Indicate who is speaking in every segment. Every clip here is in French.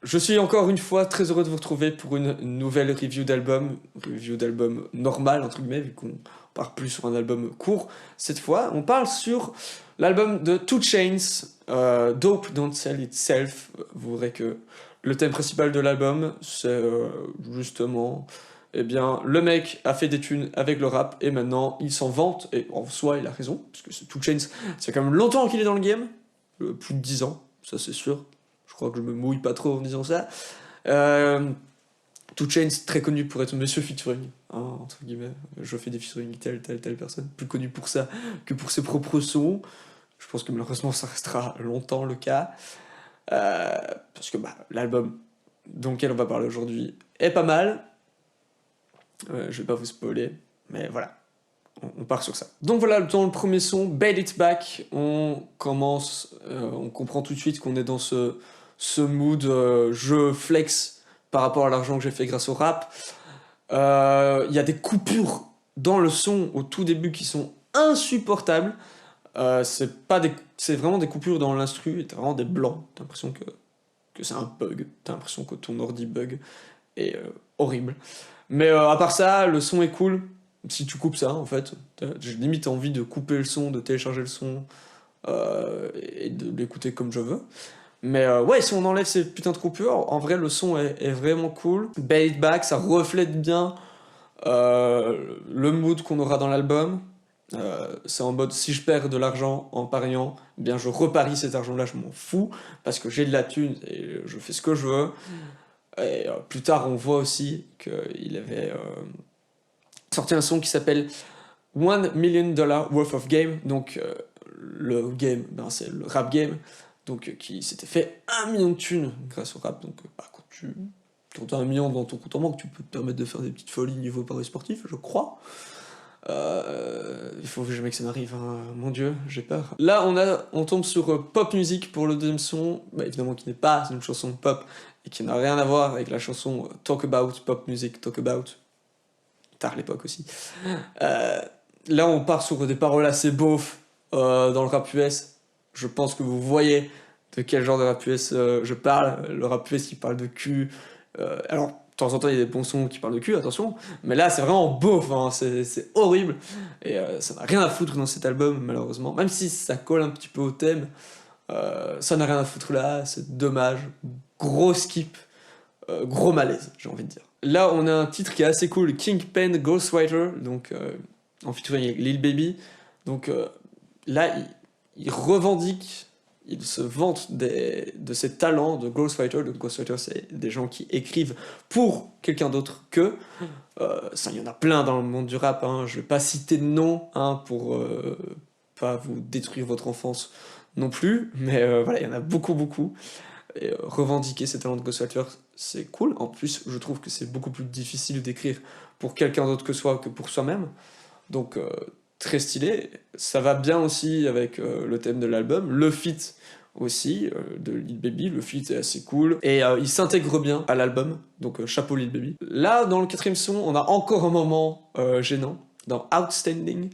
Speaker 1: Je suis encore une fois très heureux de vous retrouver pour une nouvelle review d'album normal entre guillemets, vu qu'on part plus sur un album court. Cette fois, on parle sur l'album de 2 Chainz, Dope Don't Sell Itself. Vous verrez que le thème principal de l'album, c'est justement, eh bien, le mec a fait des thunes avec le rap et maintenant il s'en vante, et en soi il a raison, parce que 2 Chainz, c'est quand même longtemps qu'il est dans le game, plus de 10 ans, ça c'est sûr. Je crois que je me mouille pas trop en disant ça. 2 Chainz, très connu pour être Monsieur Featuring, hein, entre guillemets. Je fais des featuring telle personne, plus connu pour ça que pour ses propres sons. Je pense que malheureusement ça restera longtemps le cas. Parce que l'album dont lequel on va parler aujourd'hui est pas mal. Je vais pas vous spoiler, mais voilà. On part sur ça. Donc voilà, dans le premier son, Bait It Back, on commence, on comprend tout de suite qu'on est dans ce mood je flex par rapport à l'argent que j'ai fait grâce au rap. Il y a des coupures dans le son au tout début qui sont insupportables. C'est vraiment des coupures dans l'instru, et t'as vraiment des blancs. T'as l'impression que c'est un bug. T'as l'impression que ton ordi bug. Et horrible. Mais à part ça, le son est cool. Si tu coupes ça, en fait, j'ai limite envie de couper le son, de télécharger le son et de l'écouter comme je veux. Mais ouais, si on enlève ces putains de coupures, en vrai, le son est vraiment cool. Bait It Back, ça reflète bien le mood qu'on aura dans l'album. C'est en mode, si je perds de l'argent en pariant, eh bien je reparie cet argent-là, je m'en fous, parce que j'ai de la thune et je fais ce que je veux. Et plus tard, on voit aussi qu'il avait sorti un son qui s'appelle $1 million worth of game, donc le game, c'est le rap game, donc qui s'était fait 1 million de thunes grâce au rap. Donc quand tu as 1 million dans ton compte en banque, tu peux te permettre de faire des petites folies niveau paris sportif, je crois. Il faut jamais que ça m'arrive, hein. Mon dieu, j'ai peur. Là, on tombe sur Pop Music pour le deuxième son, évidemment qui n'est pas une chanson pop et qui n'a rien à voir avec la chanson Talk About, Pop Music, Talk About. Tard l'époque aussi. Là, on part sur des paroles assez beaufs dans le rap US. Je pense que vous voyez de quel genre de rap US je parle. Le rap US qui parle de cul. Alors, de temps en temps, il y a des bons sons qui parlent de cul, attention. Mais là, c'est vraiment beauf, hein, c'est horrible. Et ça n'a rien à foutre dans cet album, malheureusement. Même si ça colle un petit peu au thème, ça n'a rien à foutre là. C'est dommage. Gros skip. Gros malaise, j'ai envie de dire. Là, on a un titre qui est assez cool, Kingpen Ghostwriter, donc en featuring avec Lil Baby. Donc là, il revendique, il se vante de ses talents de ghostwriter. Donc ghostwriter, c'est des gens qui écrivent pour quelqu'un d'autre qu'eux. Ça, il y en a plein dans le monde du rap, hein. Je vais pas citer de nom pour pas vous détruire votre enfance non plus, mais voilà, il y en a beaucoup. Et revendiquer ses talents de ghostwriter, c'est cool. En plus, je trouve que c'est beaucoup plus difficile d'écrire pour quelqu'un d'autre que soi que pour soi-même. Donc, très stylé. Ça va bien aussi avec le thème de l'album. Le feat aussi, de Lil Baby. Le feat est assez cool. Et il s'intègre bien à l'album. Donc, chapeau Lil Baby. Là, dans le quatrième son, on a encore un moment gênant. Dans Outstanding.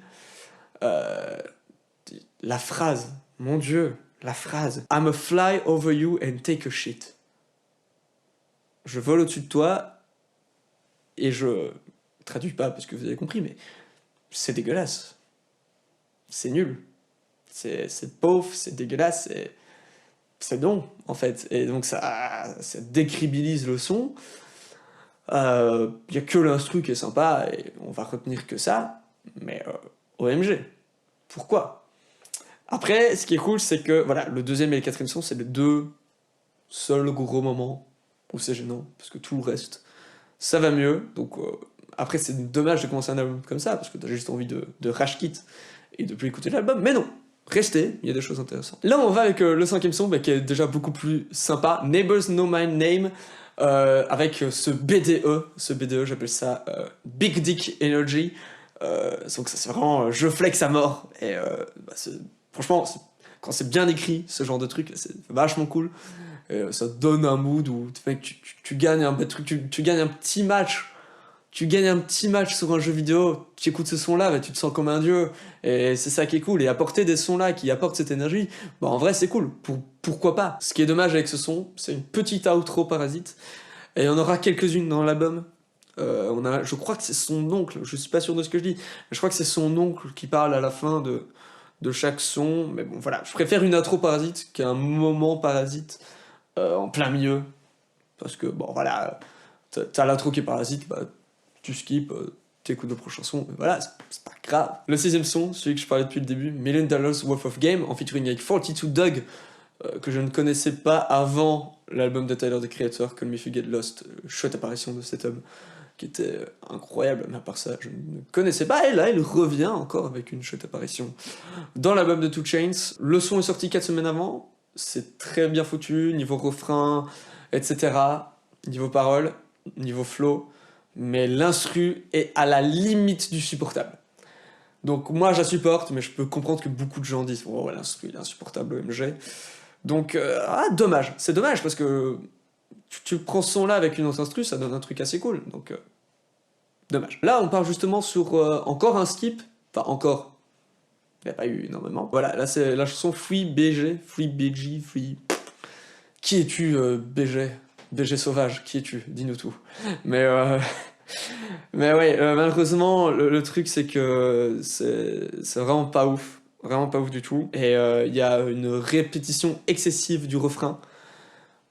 Speaker 1: La phrase, mon Dieu, la phrase I'ma fly over you and take a shit. Je vole au-dessus de toi et je traduis pas parce que vous avez compris, mais c'est dégueulasse. C'est nul. C'est pauvre, c'est dégueulasse, c'est non, en fait. Et donc ça décribilise le son. Y a que l'instru qui est sympa et on va retenir que ça, mais OMG. Pourquoi ? Après, ce qui est cool, c'est que voilà, le deuxième et le quatrième son, c'est les deux seuls gros moments où c'est gênant, parce que tout le reste, ça va mieux. Donc après, c'est dommage de commencer un album comme ça, parce que t'as juste envie de rage quit et de plus écouter l'album. Mais non, restez, il y a des choses intéressantes. Là, on va avec le cinquième son, qui est déjà beaucoup plus sympa, Neighbors Know My Name, avec ce BDE, j'appelle ça Big Dick Energy. Donc ça, c'est vraiment je flex à mort, et franchement, quand c'est bien écrit, ce genre de truc, c'est vachement cool. Et ça te donne un mood où tu gagnes un truc, tu gagnes un petit match, tu gagnes un petit match sur un jeu vidéo, tu écoutes ce son-là, bah, tu te sens comme un dieu, et c'est ça qui est cool, et apporter des sons-là qui apportent cette énergie, bah en vrai c'est cool, pourquoi pas. Ce qui est dommage avec ce son, c'est une petite outro Parasite, et il y en aura quelques-unes dans l'album. Je crois que c'est son oncle, je suis pas sûr de ce que je dis, mais je crois que c'est son oncle qui parle à la fin de chaque son, mais bon voilà, je préfère une intro Parasite qu'un moment Parasite en plein milieu, parce que bon voilà, t'as l'intro qui est Parasite, bah tu skips, t'écoutes le prochain son, mais voilà, c'est pas grave. Le 6ème son, celui que je parlais depuis le début, $1 Million Worth of Game, en featuring avec 42 Dugg, que je ne connaissais pas avant l'album de Tyler, the Creator, Call Me If You Get Lost, chouette apparition de cet homme, qui était incroyable, mais à part ça, je ne connaissais pas, et là, il revient encore avec une chouette apparition dans l'album de 2 Chainz. Le son est sorti 4 semaines avant, c'est très bien foutu, niveau refrain, etc., niveau paroles, niveau flow, mais l'instru est à la limite du supportable. Donc moi je la supporte, mais je peux comprendre que beaucoup de gens disent « Oh, l'instru il est insupportable, OMG ». Donc, dommage. C'est dommage, parce que tu prends ce son-là avec une autre instru, ça donne un truc assez cool, donc dommage. Là on part justement sur encore un skip, enfin encore, il n'y a pas eu énormément. Voilà, là c'est la chanson Free BG, Free BG, Free... Qui es-tu, BG? BG sauvage, qui es-tu? Dis-nous tout. Mais ouais, malheureusement, le truc c'est que c'est vraiment pas ouf. Vraiment pas ouf du tout. Et il y a une répétition excessive du refrain.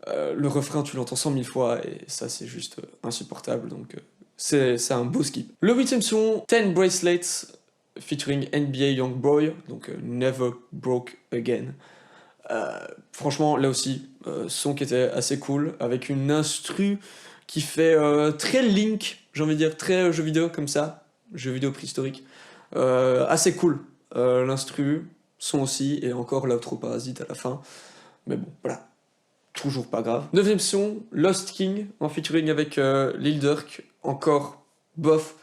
Speaker 1: Le refrain, tu l'entends 100 000 fois, et ça c'est juste insupportable, donc c'est un beau skip. Le 8ème son, 10 Bracelets, featuring NBA Youngboy, donc Never Broke Again. Franchement, là aussi, son qui était assez cool, avec une instru qui fait très Link, j'ai envie de dire, très jeu vidéo comme ça, jeu vidéo préhistorique. Assez cool, l'instru, son aussi, et encore l'outro Parasite à la fin. Mais bon, voilà, toujours pas grave. 9ème son, Lost King, en featuring avec Lil Durk, encore bof,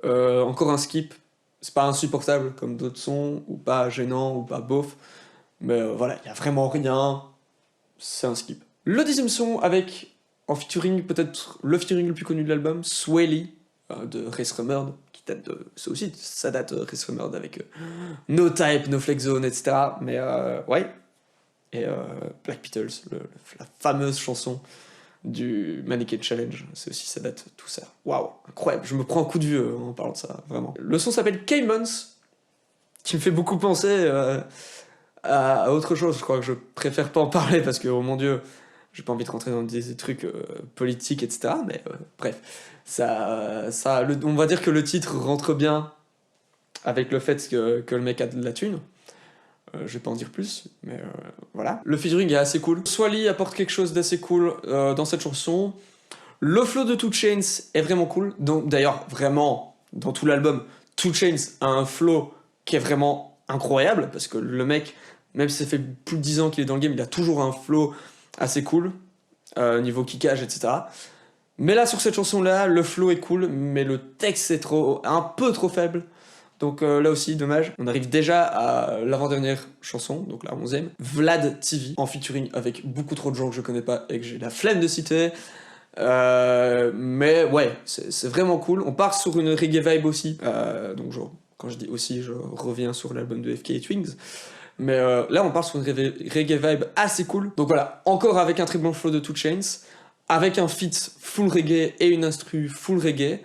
Speaker 1: encore un skip. C'est pas insupportable comme d'autres sons, ou pas gênant, ou pas bof. Mais voilà, il y a vraiment rien, c'est un skip. Le 10ème son avec, en featuring, peut-être le featuring le plus connu de l'album, Swelly, de Race Rumored, qui date de... ça aussi, ça date de Race Rumored avec No Type, No Flex Zone, etc. Mais ouais. Et Black Beatles, la fameuse chanson du Mannequin Challenge, c'est aussi, ça date, tout ça. Waouh, incroyable, je me prends un coup de vieux en parlant de ça, vraiment. Le son s'appelle Caymans, qui me fait beaucoup penser à autre chose. Je crois que je préfère pas en parler parce que, oh mon dieu, j'ai pas envie de rentrer dans des trucs politiques, etc. Mais bref, on va dire que le titre rentre bien avec le fait que le mec a de la thune. Je vais pas en dire plus, mais voilà. Le featuring est assez cool. Swally apporte quelque chose d'assez cool dans cette chanson. Le flow de 2 Chainz est vraiment cool. D'ailleurs, vraiment, dans tout l'album, 2 Chainz a un flow qui est vraiment incroyable, parce que le mec, même si ça fait plus de 10 ans qu'il est dans le game, il a toujours un flow assez cool, niveau kickage, etc. Mais là, sur cette chanson-là, le flow est cool, mais le texte est un peu trop faible. Donc là aussi, dommage. On arrive déjà à l'avant-dernière chanson, donc la 11ème, Vlad TV, en featuring avec beaucoup trop de gens que je connais pas et que j'ai la flemme de citer. Mais ouais, c'est vraiment cool. On part sur une reggae vibe aussi. Donc quand je dis aussi, je reviens sur l'album de FK Twings. Mais là, on part sur une reggae vibe assez cool. Donc voilà, encore avec un très bon flow de 2 Chainz, avec un feat full reggae et une instru full reggae.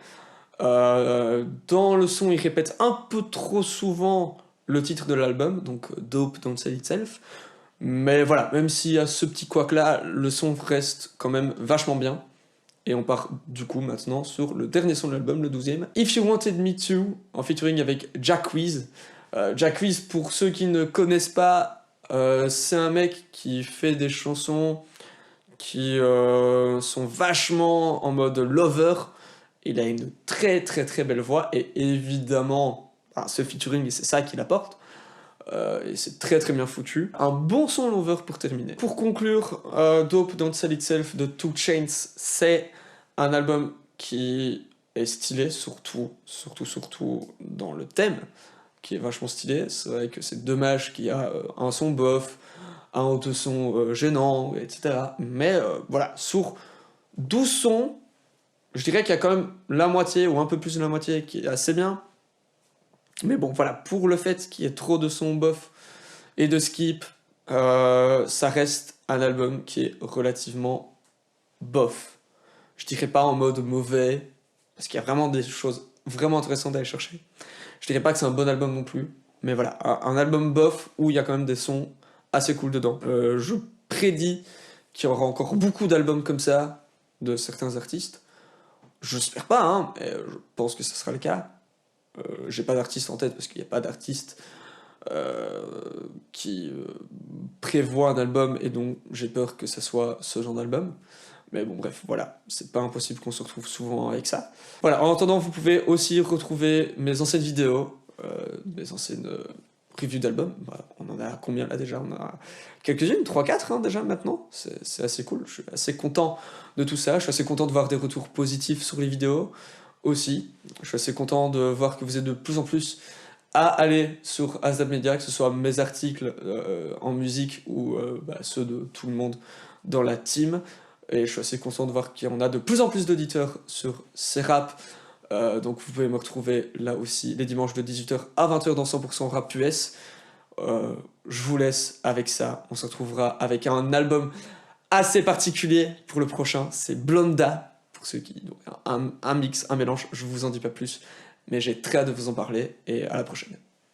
Speaker 1: Dans le son, il répète un peu trop souvent le titre de l'album, donc Dope Don't Sell Itself. Mais voilà, même s'il y a ce petit couac là, le son reste quand même vachement bien. Et on part du coup maintenant sur le dernier son de l'album, le 12ème, If You Wanted Me To, en featuring avec Jacquees. Jacquees, pour ceux qui ne connaissent pas, c'est un mec qui fait des chansons qui sont vachement en mode lover. Il a une très très très belle voix, et évidemment, ce featuring, c'est ça qu'il apporte. Et c'est très très bien foutu. Un bon son lover pour terminer. Pour conclure, Dope Don't Sell Itself de 2 Chainz, c'est un album qui est stylé, surtout dans le thème, qui est vachement stylé. C'est vrai que c'est dommage qu'il y a un son bof, un ou deux sons gênants, etc. Mais voilà, sur 12 sons, Je dirais qu'il y a quand même la moitié, ou un peu plus de la moitié, qui est assez bien. Mais bon, voilà, pour le fait qu'il y ait trop de sons bof et de skip, ça reste un album qui est relativement bof. Je dirais pas en mode mauvais, parce qu'il y a vraiment des choses vraiment intéressantes à aller chercher. Je dirais pas que c'est un bon album non plus, mais voilà, un album bof où il y a quand même des sons assez cool dedans. Je prédis qu'il y aura encore beaucoup d'albums comme ça de certains artistes. Je l'espère pas, hein, mais je pense que ce sera le cas. J'ai pas d'artiste en tête parce qu'il n'y a pas d'artiste euh, qui prévoit un album et donc j'ai peur que ça soit ce genre d'album. Mais bon, bref, voilà, c'est pas impossible qu'on se retrouve souvent avec ça. Voilà, en attendant, vous pouvez aussi retrouver mes anciennes vidéos, mes anciennes reviews d'albums. Voilà, on en a combien là déjà? On en a quelques-unes, 3-4 hein, déjà maintenant. C'est assez cool, je suis assez content de tout ça. Je suis assez content de voir des retours positifs sur les vidéos aussi. Je suis assez content de voir que vous êtes de plus en plus à aller sur Asdab Media, que ce soit mes articles en musique ou ceux de tout le monde dans la team. Et je suis assez content de voir qu'il y en a de plus en plus d'auditeurs sur ces raps. Donc vous pouvez me retrouver là aussi les dimanches de 18h à 20h dans 100% Rap US. Je vous laisse avec ça. On se retrouvera avec un album assez particulier pour le prochain. C'est Blonda. Pour ceux qui ont un mix, un mélange. Je vous en dis pas plus. Mais j'ai très hâte de vous en parler. Et à la prochaine.